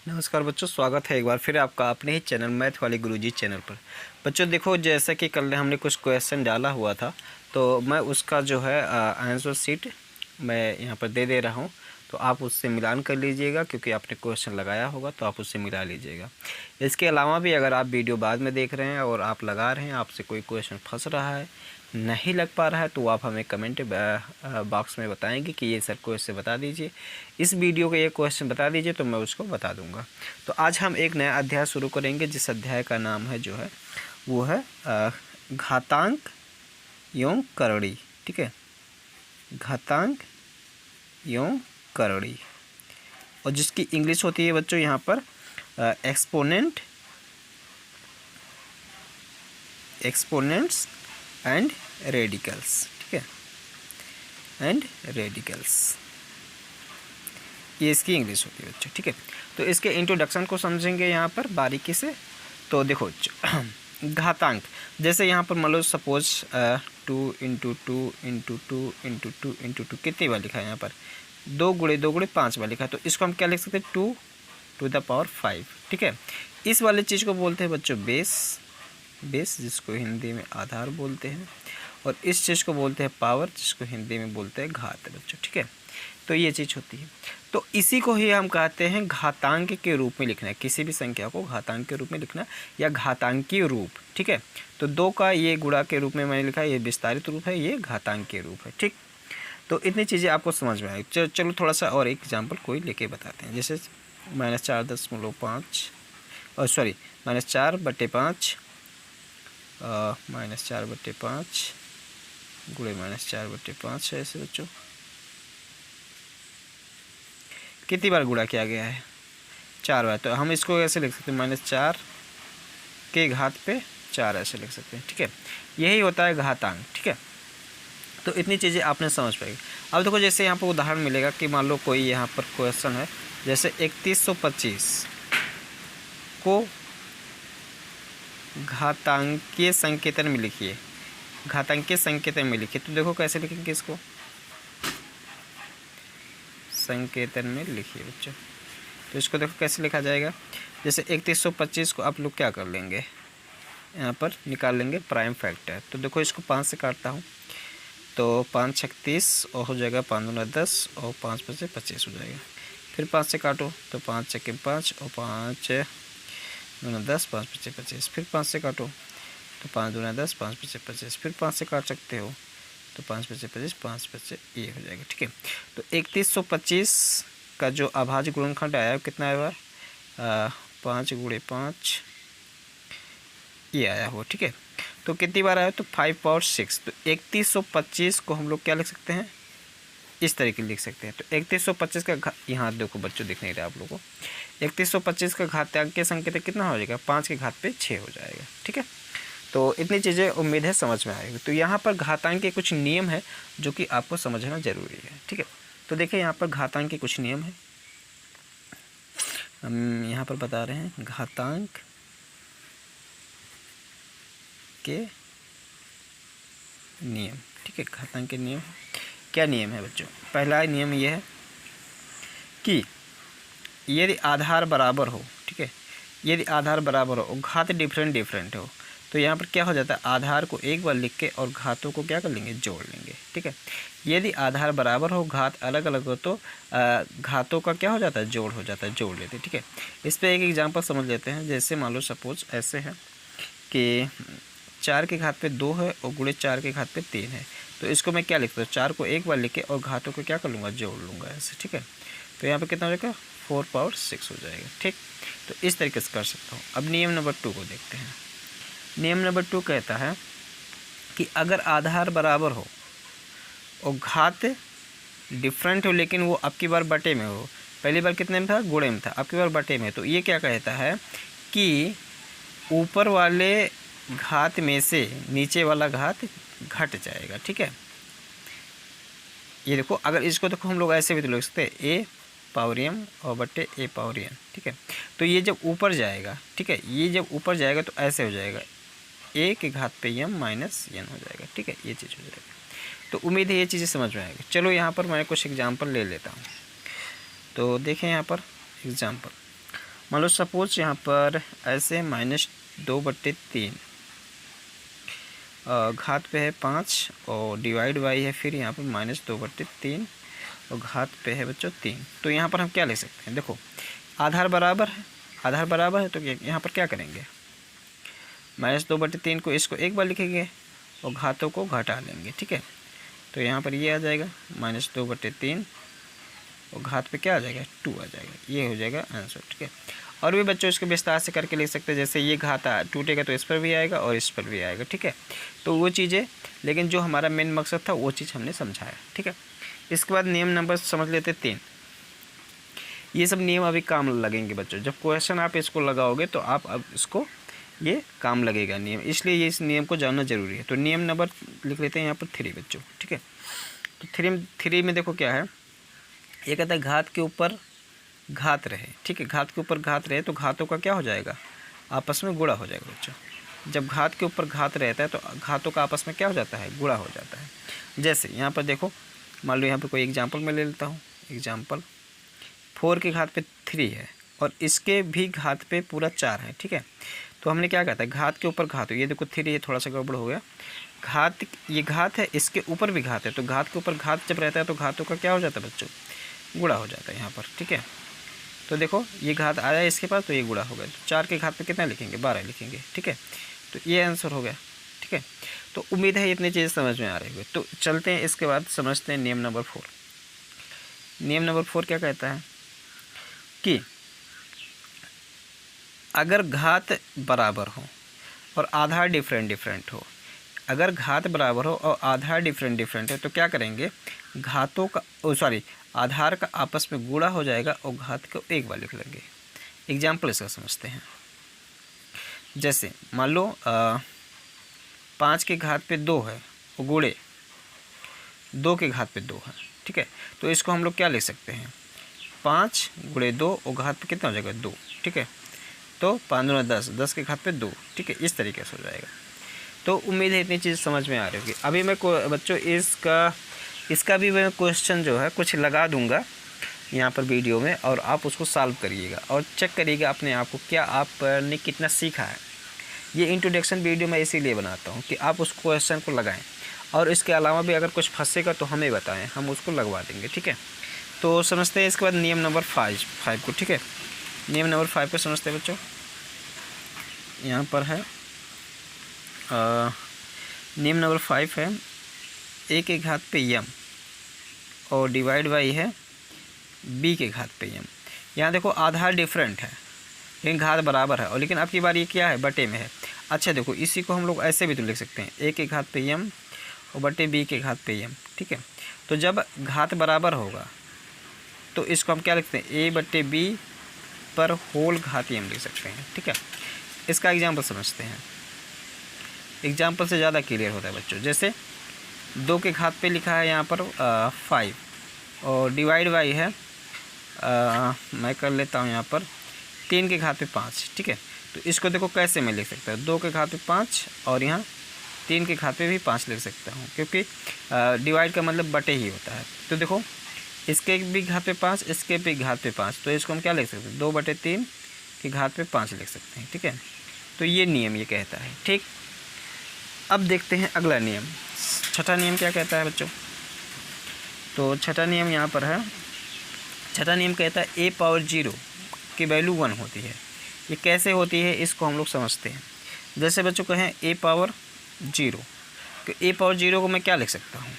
नमस्कार बच्चों, स्वागत है एक बार फिर आपका अपने ही चैनल मैथ वाले गुरुजी चैनल पर। बच्चों देखो, जैसा कि कल हमने कुछ क्वेश्चन डाला हुआ था, तो मैं उसका जो है आंसर शीट मैं यहाँ पर दे रहा हूँ। तो आप उससे मिलान कर लीजिएगा, क्योंकि आपने क्वेश्चन लगाया होगा तो आप उससे मिला लीजिएगा। इसके अलावा भी अगर आप वीडियो बाद में देख रहे हैं और आप लगा रहे हैं, आपसे कोई क्वेश्चन फंस रहा है, नहीं लग पा रहा है, तो आप हमें कमेंट बॉक्स में बताएंगे कि ये सर को इससे बता दीजिए, इस वीडियो का ये क्वेश्चन बता दीजिए, तो मैं उसको बता दूंगा। तो आज हम एक नया अध्याय शुरू करेंगे, जिस अध्याय का नाम है जो है वो है घातांक एवं करड़ी। ठीक है, घातांक एवं करड़ी, और जिसकी इंग्लिश होती है बच्चों यहाँ पर एक्सपोनेंट्स एंड रेडिकल्स। ठीक है, एंड रेडिकल्स, ये इसकी इंग्लिश होती है बच्चों। ठीक है, तो इसके इंट्रोडक्शन को समझेंगे यहाँ पर बारीकी से। तो देखो घातांक, जैसे यहाँ पर मान लो suppose 2 into two into two into two into two कितनी बार लिखा है, यहाँ पर 2 गुणे 2 गुणे 5 बार लिखा है, तो इसको हम क्या लिख सकते हैं 2 टू द पावर 5। ठीक है, इस वाले चीज़ को बोलते हैं बच्चों बेस, जिसको हिंदी में आधार बोलते हैं, और इस चीज़ को बोलते हैं पावर, जिसको हिंदी में बोलते हैं घात बच्चों। ठीक है, तो ये चीज़ होती है। तो इसी को ही हम कहते हैं घातांक के रूप में लिखना है, किसी भी संख्या को घातांक के रूप में लिखना या घातांकीय रूप। ठीक है, तो 2 का ये गुणा के रूप में मैंने लिखा है, ये विस्तारित रूप है, ये घातांकीय रूप है। ठीक, तो इतनी चीज़ें आपको समझ में आए। चलो थोड़ा सा और एग्जाम्पल कोई लेके बताते हैं, जैसे -4.5 और सॉरी -4/5 -4/5 गुणे -4/5 है ऐसे बच्चों। कितनी बार गुणा किया गया है? 4 बार। तो हम इसको ऐसे लिख सकते हैं -4 के घात पे 4 ऐसे लिख सकते हैं। ठीक है, यही होता है घातांक। ठीक है, तो इतनी चीज़ें आपने समझ पाएगी। अब देखो, जैसे यहाँ पर उदाहरण मिलेगा कि मान लो कोई यहाँ पर क्वेश्चन है, जैसे 3125 को घातांकीय संकेतन में लिखिए, घातांकीय संकेतन में लिखिए। तो देखो कैसे लिखेंगे इसको, संकेतन में लिखिए बच्चों। तो इसको देखो कैसे लिखा जाएगा, जैसे 3125 को आप लोग क्या कर लेंगे, यहाँ पर निकाल लेंगे प्राइम फैक्टर। तो देखो इसको 5 से काटता हूँ, तो 5 36 और हो जाएगा 5 दूना 10 और 5 5 25 हो जाएगा। फिर 5 से काटो तो 5 छक्के 5 और 5 दूना 10 5 5 25। फिर 5 से काटो तो 5 दूना 10 5 5 25। फिर 5 से काट सकते हो तो 5 5 25 5 5 ये हो जाएगा। ठीक है, तो 3125 का जो अभाज्य गुणनखंड आया कितना आया, 5 गुणे 5 ये आया हो। ठीक है, तो कितनी बार आया, तो 5 पावर 6। तो 3125 को हम लोग क्या लिख सकते हैं, इस तरीके लिख सकते हैं। तो 3125 का यहाँ देखो बच्चों, दिख नहीं रहा आप लोगों को, 3125 का घातांकीय संकेतन कितना हो जाएगा, 5 के घात पे 6 हो जाएगा। ठीक है, तो इतनी चीज़ें उम्मीद है समझ में आएगी। तो यहाँ पर घातांक के कुछ नियम है जो कि आपको समझना जरूरी है। ठीक है, तो देखिए यहाँ पर घातांक के कुछ नियम है, हम यहाँ पर बता रहे हैं घातांक के नियम। ठीक है, घातांक के नियम क्या नियम है बच्चों, पहला नियम ये है कि यदि आधार बराबर हो, ठीक है, यदि आधार बराबर हो और घात डिफरेंट हो, तो यहाँ पर क्या हो जाता है, आधार को एक बार लिख के और घातों को क्या कर लेंगे, जोड़ लेंगे। ठीक है, यदि आधार बराबर हो घात अलग अलग हो, तो घातों का क्या हो जाता है, जोड़ हो जाता है, जोड़ लेते हैं। ठीक है, इस पर एक एग्जांपल समझ लेते हैं। जैसे मान लो सपोज ऐसे है कि 4 के घात पे 2 है और गुणे 4 के घात पे 3 है, तो इसको मैं क्या लिखता हूँ, 4 को एक बार लिख के और घातों को क्या कर लूँगा, जोड़ लूँगा ऐसे। ठीक है, तो यहाँ पे कितना हो जाएगा, 4 पावर 6 हो जाएगा। ठीक, तो इस तरीके से कर सकता हूँ। अब नियम नंबर 2 को देखते हैं। नियम नंबर 2 कहता है कि अगर आधार बराबर हो और घात डिफरेंट हो, लेकिन वो अब की बार बटे में हो, पहली बार कितने में था, गुणे में था, अब की बार बटे में, तो ये क्या कहता है कि ऊपर वाले घात में से नीचे वाला घात घट जाएगा। ठीक है, ये देखो, अगर इसको देखो हम लोग ऐसे भी तो लिख सकते हैं, ए पावर एम और बटे ए पावर एन। ठीक है, तो ये जब ऊपर जाएगा, ठीक है, ये जब ऊपर जाएगा तो ऐसे हो जाएगा, ए के घात पे एम माइनस एन हो जाएगा। ठीक है, ये चीज़ हो जाएगा। तो उम्मीद है ये चीज़ें समझ में आएगी। चलो यहाँ पर मैं कुछ एग्जाम्पल ले लेता हूँ। तो देखें यहाँ पर एग्जाम्पल, मान लो सपोज यहाँ पर ऐसे -2/3 घात पे है 5 और डिवाइड बाई है फिर यहाँ पर -2/3 और घात पे है बच्चों 3। तो यहाँ पर हम क्या लिख सकते हैं, देखो आधार बराबर है, आधार बराबर है तो यहाँ पर क्या करेंगे, -2/3 को इसको एक बार लिखेंगे और घातों को घटा लेंगे, ठीक है। तो यहाँ पर ये आ जाएगा -2/3 और घात पे क्या आ जाएगा 2 आ जाएगा, ये हो जाएगा आंसर, ठीक है। और भी बच्चों इसको विस्तार से करके लिख सकते हैं, जैसे ये घात टूटेगा तो इस पर भी आएगा और इस पर भी आएगा, ठीक है। तो वो चीज़ें, लेकिन जो हमारा मेन मकसद था वो चीज़ हमने समझाया, ठीक है। इसके बाद नियम नंबर समझ लेते 3। ये सब नियम अभी काम लगेंगे बच्चों, जब क्वेश्चन आप इसको लगाओगे तो आप अब इसको ये काम लगेगा नियम, इसलिए ये इस नियम को जानना जरूरी है। तो नियम नंबर लिख लेते हैं यहाँ पर 3 बच्चों, ठीक है। तो 3 में देखो क्या है, ये कहता है घात के ऊपर घात रहे, ठीक है। घात के ऊपर घात रहे तो घातों का क्या हो जाएगा, आपस में गुणा हो जाएगा बच्चों। जब घात के ऊपर घात रहता है तो घातों का आपस में क्या हो जाता है, गुणा हो जाता है। जैसे यहाँ पर देखो, मान लो यहाँ पर कोई एग्जाम्पल मैं ले लेता हूँ, एग्जाम्पल 4 के घात पे 3 है और इसके भी घात पे पूरा 4 है, ठीक है। तो हमने क्या कहता है, घात के ऊपर घात हो, ये देखो 3 ये थोड़ा सा गड़बड़ हो गया, घात ये घात है, इसके ऊपर भी घात है, तो घात के ऊपर घात जब रहता है तो घातों का क्या हो जाता है बच्चों, गुणा हो जाता है यहाँ पर, ठीक है। तो देखो ये घात आया इसके पास तो ये गुणा हो गया, तो 4 के घात पे कितना लिखेंगे, 12 लिखेंगे, ठीक है। तो ये आंसर हो गया, ठीक है। तो उम्मीद है इतनी चीज़ें समझ में आ रही होगी। तो चलते हैं इसके बाद समझते हैं नियम नंबर 4। नियम नंबर 4 क्या कहता है कि अगर घात बराबर हो और आधार डिफरेंट हो, अगर घात बराबर हो और आधार डिफरेंट है तो क्या करेंगे, घातों का आधार का आपस में गुणा हो जाएगा और घात को एक बार लिख लेंगे। एग्जाम्पल इसका समझते हैं, जैसे मान लो 5 के घात पे 2 है और गुणे 2 के घात पे 2 है, ठीक है। तो इसको हम लोग क्या लिख सकते हैं, 5 गुणे 2 और घात पे कितना हो जाएगा 2, ठीक है। तो 5 दूना 10, 10 के घात पे 2, ठीक है। इस तरीके से हो जाएगा। तो उम्मीद है इतनी चीज़ समझ में आ रही होगी। अभी मैं बच्चों इसका भी मैं क्वेश्चन जो है कुछ लगा दूंगा यहाँ पर वीडियो में, और आप उसको सॉल्व करिएगा और चेक करिएगा अपने आप को, क्या आपने कितना सीखा है। ये इंट्रोडक्शन वीडियो मैं इसीलिए बनाता हूँ कि आप उस क्वेश्चन को लगाएं, और इसके अलावा भी अगर कुछ फंसेगा तो हमें बताएं, हम उसको लगवा देंगे, ठीक है। तो समझते हैं इसके बाद नियम नंबर 5 को, ठीक है। नियम नंबर 5 को समझते हैं बच्चों। यहाँ पर है नियम नंबर 5 है a के घात पे m और डिवाइड बाई है b के घात पे m। यहाँ देखो आधार डिफरेंट है लेकिन घात बराबर है, और लेकिन अब की बार ये क्या है, बटे में है। अच्छा देखो इसी को हम लोग ऐसे भी तो लिख सकते हैं, a के घात पे m और बटे b के घात पे m, ठीक है। तो जब घात बराबर होगा तो इसको हम क्या लिखते हैं, a बटे b पर होल घात m लिख सकते हैं, ठीक है। इसका एग्जाम्पल समझते हैं, एग्जाम्पल से ज़्यादा क्लियर होता है बच्चों। जैसे 2 के घात पे लिखा है यहाँ पर 5 और डिवाइड बाई है मैं कर लेता हूँ यहाँ पर 3 के घात पे 5, ठीक है। तो इसको देखो कैसे मैं लिख सकता हूँ, 2 के घात पे 5 और यहाँ 3 के घात पे भी 5 लिख सकता हूँ, क्योंकि डिवाइड का मतलब बटे ही होता है। तो देखो इसके भी घात पे 5, इसके भी घात पे 5, तो इसको हम क्या लिख सकते हैं, 2/3 के घात पे 5 लिख सकते हैं, ठीक है। तो ये नियम ये कहता है, ठीक। अब देखते हैं अगला नियम, छठा नियम क्या कहता है बच्चों। तो छठा नियम यहाँ पर है, छठा नियम कहता है a पावर 0 की वैल्यू 1 होती है। ये कैसे होती है इसको हम लोग समझते हैं। जैसे बच्चों कहें a पावर 0, तो a पावर 0 को मैं क्या लिख सकता हूँ,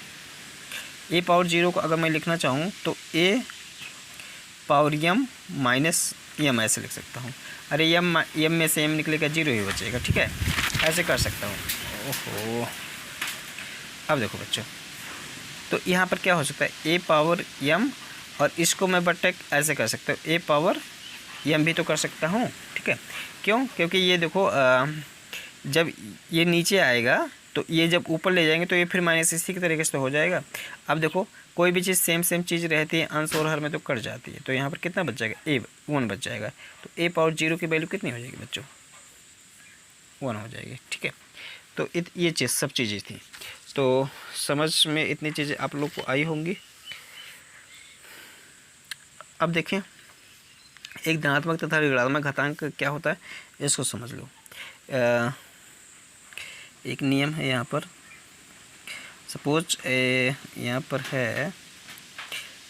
a पावर 0 को अगर मैं लिखना चाहूँ तो a power m minus m ऐसे लिख सकता हूँ। अरे m में से m निकलेगा 0 ही बचेगा, ठीक है। ऐसे कर सकता हूँ। ओहो, अब देखो बच्चों, तो यहाँ पर क्या हो सकता है, a पावर m और इसको मैं बटे ऐसे कर सकता हूँ, a पावर m भी तो कर सकता हूँ, ठीक है। क्यों, क्योंकि ये देखो जब ये नीचे आएगा तो ये जब ऊपर ले जाएंगे तो ये फिर माइनस इसी के तरीके से तो हो जाएगा। अब देखो कोई भी चीज़ सेम चीज़ रहती है, अंश और हर में तो कट जाती है, तो यहाँ पर कितना बच जाएगा, a1 बच जाएगा। तो a पावर 0 की वैल्यू कितनी हो जाएगी बच्चों, 1 हो जाएगी, ठीक है। तो ये चीज़ सब चीज़ें थी, तो समझ में इतनी चीज़ें आप लोग को आई होंगी। अब देखें एक धनात्मक तथा ऋणात्मक घातांक क्या होता है इसको समझ लो। एक नियम है यहाँ पर, सपोज यहाँ पर है,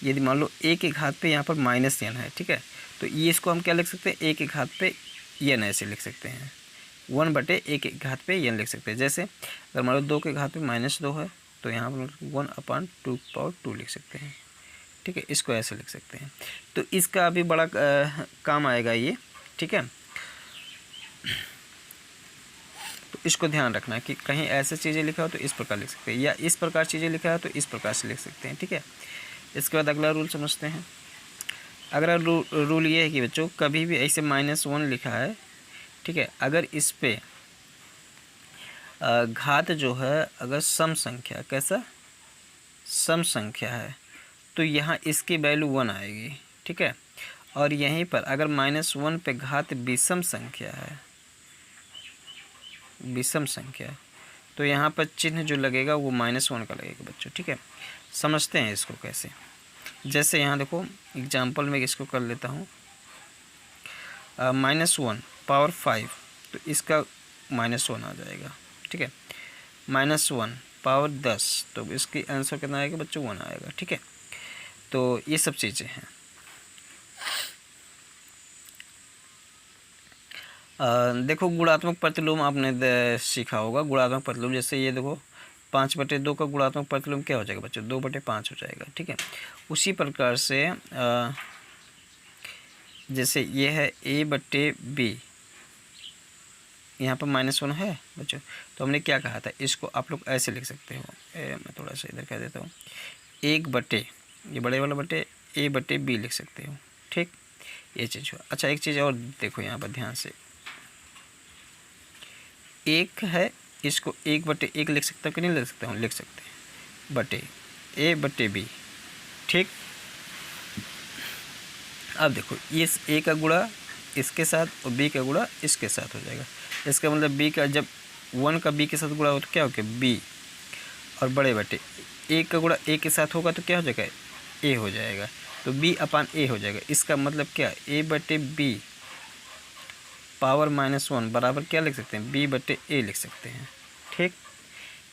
यदि मान लो a के घात पे यहाँ पर -n है, ठीक है, तो ये इसको हम क्या लिख सकते हैं, a के घात पे n ऐसे लिख सकते हैं, 1/a के घात पे n लिख सकते हैं। जैसे अगर मान लो 2 के घात पे -2 है तो यहाँ पर 1/2 लिख सकते हैं, ठीक है, इसको ऐसे लिख सकते हैं। तो इसका अभी बड़ा काम आएगा ये, ठीक है। तो इसको ध्यान रखना कि कहीं ऐसे चीज़ें लिखा हो तो इस प्रकार लिख सकते हैं, या इस प्रकार चीज़ें लिखा हो तो इस प्रकार से लिख सकते हैं, ठीक है। इसके बाद अगला रूल समझते हैं। अगला रूल ये है कि बच्चों कभी भी ऐसे -1 लिखा है, ठीक है, अगर इस पे घात जो है अगर सम संख्या, कैसा सम संख्या है, तो यहाँ इसकी वैल्यू 1 आएगी, ठीक है। और यहीं पर अगर -1 पे घात विषम संख्या है, विषम संख्या, तो यहाँ पर चिन्ह जो लगेगा वो -1 का लगेगा बच्चों, ठीक है। समझते हैं इसको कैसे। जैसे यहाँ देखो एग्जाम्पल में इसको कर लेता हूँ, -1 पावर 5, तो इसका -1 आ जाएगा, ठीक है। -1 पावर 10, तो इसकी आंसर कितना आएगा बच्चों, 1 आएगा, ठीक है। तो ये सब चीज़ें हैं। देखो गुणात्मक प्रतिलोम आपने सीखा होगा, गुणात्मक प्रतिलोम, जैसे ये देखो 5/2 का गुणात्मक प्रतिलोम क्या हो जाएगा बच्चों, 2/5 हो जाएगा, ठीक है। उसी प्रकार से जैसे ये है a/b, यहाँ पर -1 है बच्चों, तो हमने क्या कहा था, इसको आप लोग ऐसे लिख सकते हो, मैं थोड़ा सा इधर कह देता हूँ, 1/, ये बड़े वाला बटे a/b लिख सकते हो, ठीक, ये चीज़ हो। अच्छा एक चीज़ और देखो यहाँ पर ध्यान से, 1 है, इसको 1/1 लिख सकता हूँ कि नहीं लिख सकता हूँ, लिख सकते हैं, बटे a/b, ठीक। अब देखो इस a का गुणा इसके साथ और b का गुणा इसके साथ हो जाएगा, इसका मतलब b का जब 1 का b के साथ गुणा हो तो क्या हो गया b, और बड़े बटे a का गुणा a के साथ होगा तो क्या हो जाएगा, a हो जाएगा, तो b/a हो जाएगा। इसका मतलब क्या, a/b पावर -1 बराबर क्या लिख सकते हैं, b/a लिख सकते हैं, ठीक।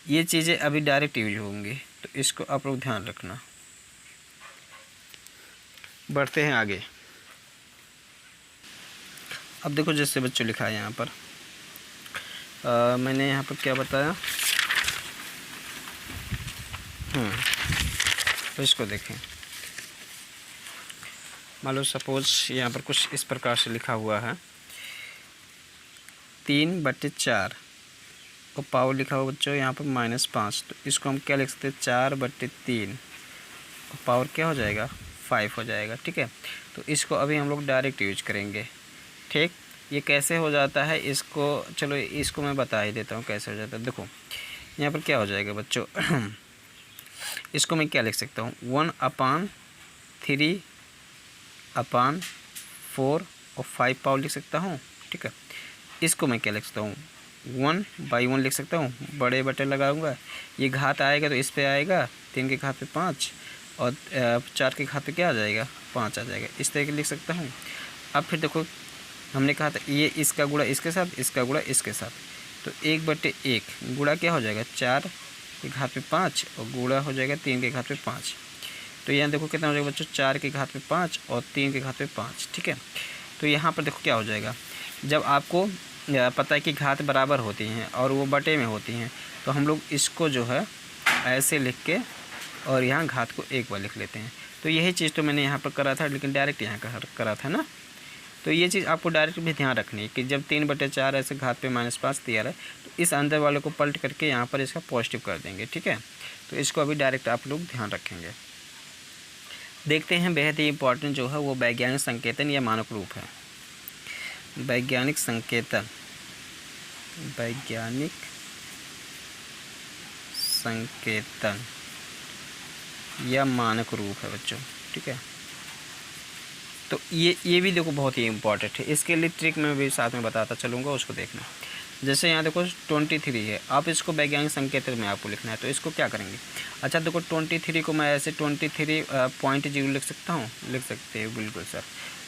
ये चीज़ें अभी डायरेक्ट यूज होंगी, तो इसको आप लोग ध्यान रखना। बढ़ते हैं आगे। अब देखो जैसे बच्चों लिखा है यहाँ पर, मैंने यहाँ पर क्या बताया, तो इसको देखें, मान लो सपोज यहाँ पर कुछ इस प्रकार से लिखा हुआ है, 3/4 और पावर लिखा हुआ बच्चों यहाँ पर -5, तो इसको हम क्या लिख सकते हैं, 4/3 और पावर क्या हो जाएगा, 5 हो जाएगा, ठीक है। तो इसको अभी हम लोग डायरेक्ट यूज करेंगे, ठीक। ये कैसे हो जाता है इसको, चलो इसको मैं बता ही देता हूँ कैसे हो जाता है। देखो यहाँ पर क्या हो जाएगा बच्चों इसको मैं क्या लिख सकता हूँ, 1/3/4 और 5 पावर लिख सकता हूँ, ठीक है। इसको मैं क्या लिख सकता हूँ, 1/1 लिख सकता हूँ, बड़े बटे लगाऊंगा, ये घात आएगा तो इस पे आएगा, 3 के घात पे 5 और 4 के घात पे क्या आ जाएगा, 5 आ जाएगा, इस तरह के लिख सकता हूँ। अब फिर देखो हमने कहा था ये इसका गुणा इसके साथ, इसका गुणा इसके साथ, तो 1/1 गुणा क्या हो जाएगा, 4 के घात पे 5 और गुणा हो जाएगा 3 के घात पे 5, तो यहाँ देखो कितना हो जाएगा बच्चों, 4 के घात पे 5 और 3 के घात पे 5, ठीक है। तो यहाँ पर देखो क्या हो जाएगा, जब आपको पता है कि घात बराबर होती हैं और वो बटे में होती हैं, तो हम लोग इसको जो है ऐसे लिख के और यहाँ घात को एक बार लिख लेते हैं। तो यही चीज़ तो मैंने यहाँ पर करा था, लेकिन डायरेक्ट यहाँ करा था ना। तो ये चीज़ आपको डायरेक्ट भी ध्यान रखनी है कि जब 3/4 ऐसे घात पे -5 तैयार है, तो इस अंदर वाले को पलट करके यहाँ पर इसका पॉजिटिव कर देंगे, ठीक है। तो इसको अभी डायरेक्ट आप लोग ध्यान रखेंगे। देखते हैं बेहद ही इंपॉर्टेंट जो है वो वैज्ञानिक संकेतन या मानक रूप है। वैज्ञानिक संकेतन, वैज्ञानिक संकेतन या मानक रूप है बच्चों, ठीक है। तो ये भी देखो बहुत ही इंपॉर्टेंट है, इसके लिए ट्रिक मैं भी साथ में बताता चलूँगा, उसको देखना। जैसे यहाँ देखो 23 है, आप इसको वैज्ञानिक संकेतन में आपको लिखना है, तो इसको क्या करेंगे, अच्छा देखो 23 को मैं ऐसे 23.0 लिख सकता हूँ, लिख सकते हो बिल्कुल सर।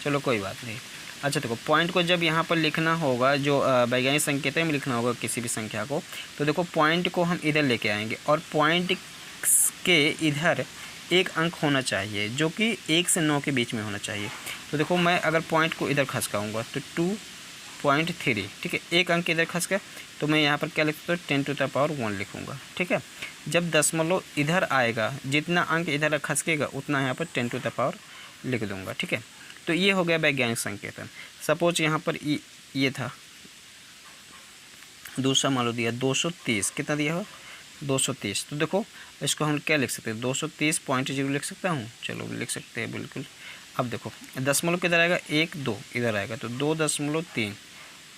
चलो कोई बात नहीं। अच्छा देखो, पॉइंट को जब यहाँ पर लिखना होगा, जो वैज्ञानिक संकेतन में लिखना होगा किसी भी संख्या को, तो देखो पॉइंट को हम इधर लेके आएंगे और पॉइंट के इधर एक अंक होना चाहिए जो कि 1 से 9 के बीच में होना चाहिए। तो देखो मैं अगर पॉइंट को इधर खसकाऊँगा तो 2.3, ठीक है, एक अंक इधर खस गया, तो मैं यहाँ पर क्या लिखता हूँ 10⁻1 लिखूँगा, ठीक है। जब दशमलव इधर आएगा, जितना अंक इधर खसकेगा उतना यहाँ पर 10⁻, लिख दूँगा, ठीक है। तो ये हो गया वैज्ञानिक संकेतन। सपोज यहाँ पर ये था, दूसरा मान लो दिया 230, कितना दिया हो 230। तो देखो इसको हम क्या लिख सकते हैं, 230.0 लिख सकता हूँ, चलो लिख सकते हैं बिल्कुल। अब देखो दशमलव किधर आएगा, 1 2 इधर आएगा, तो 2.3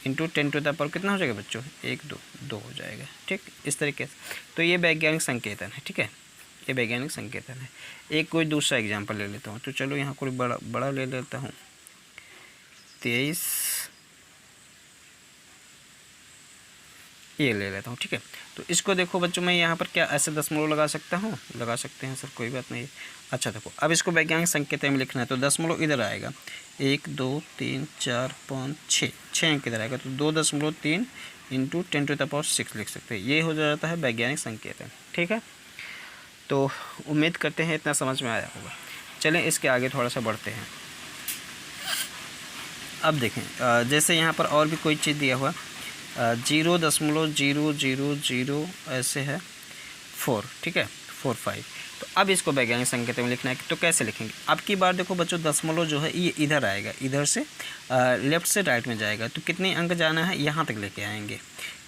इंटू 10⁻, कितना हो जाएगा बच्चों, 1 2 2 हो जाएगा, ठीक, इस तरीके से। तो ये वैज्ञानिक संकेतन है, ठीक है, ये वैज्ञानिक संकेतन है। एक कोई दूसरा एग्जाम्पल ले लेता हूँ, तो चलो यहाँ कोई बड़ा ले लेता हूँ, 23 ये ले लेता हूँ, ठीक है। तो इसको देखो बच्चों, मैं यहाँ पर क्या ऐसे दशमलव लगा सकता हूँ, लगा सकते हैं सर, कोई बात नहीं। अच्छा देखो अब इसको वैज्ञानिक संकेतन में लिखना है, तो दशमलव इधर आएगा, 1 2 3 4 5 6 अंक इधर आएगा, तो 2.3 इंटू 10⁻6 लिख सकते हैं। ये हो जाता है वैज्ञानिक संकेतन, ठीक है। तो उम्मीद करते हैं इतना समझ में आया होगा। चलें इसके आगे थोड़ा सा बढ़ते हैं। अब देखें जैसे यहाँ पर और भी कोई चीज़ दिया हुआ, 0.000 ऐसे है 4, ठीक है, 45। तो अब इसको वैज्ञानिक संकेतन में लिखना है, तो कैसे लिखेंगे। अब की बार देखो बच्चों, दशमलव जो है ये इधर आएगा, इधर से लेफ़्ट से राइट में जाएगा, तो कितने अंक जाना है, यहाँ तक लेके आएंगे।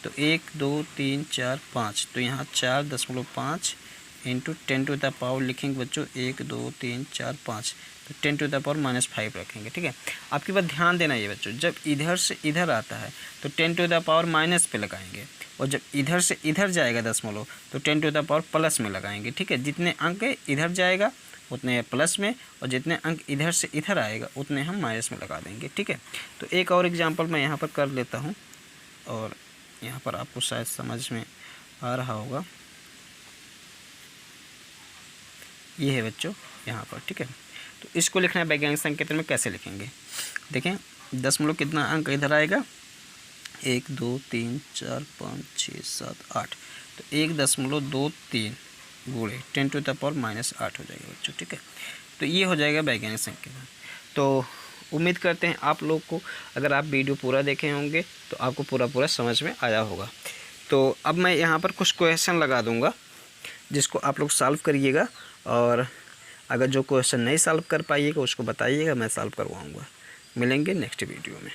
तो 1 2 3 4 5, तो यहाँ 4.5 इंटू 10⁻, लिखेंगे बच्चों 1 2 3 4 5, तो 10⁻⁻5 रखेंगे, ठीक है। आपकी बात ध्यान देना ये बच्चों, जब इधर से इधर आता है तो 10⁻- पे लगाएंगे, और जब इधर से इधर जाएगा दशमलव तो 10⁻+ में लगाएंगे, ठीक है। जितने अंक इधर जाएगा उतने प्लस में, और जितने अंक इधर से इधर आएगा उतने हम माइनस में लगा देंगे, ठीक है। तो एक और एग्जाम्पल मैं यहाँ पर कर लेता हूँ, और यहाँ पर आपको शायद समझ में आ रहा होगा। ये है बच्चों यहाँ पर, ठीक है। तो इसको लिखना है वैज्ञानिक संकेतन में, कैसे लिखेंगे। देखें दशमलव कितना अंक इधर आएगा, 1 2 3 4 5 6 7 8, तो 1.23 गुणे 10⁻⁻8 हो जाएगा बच्चों, ठीक है। तो ये हो जाएगा वैज्ञानिक संकेतन। तो उम्मीद करते हैं आप लोग को, अगर आप वीडियो पूरा देखे होंगे तो आपको पूरा समझ में आया होगा। तो अब मैं यहाँ पर कुछ क्वेश्चन लगा दूँगा जिसको आप लोग सॉल्व करिएगा, और अगर जो क्वेश्चन नहीं सॉल्व कर पाइएगा उसको बताइएगा, मैं सॉल्व करवाऊँगा। मिलेंगे नेक्स्ट वीडियो में।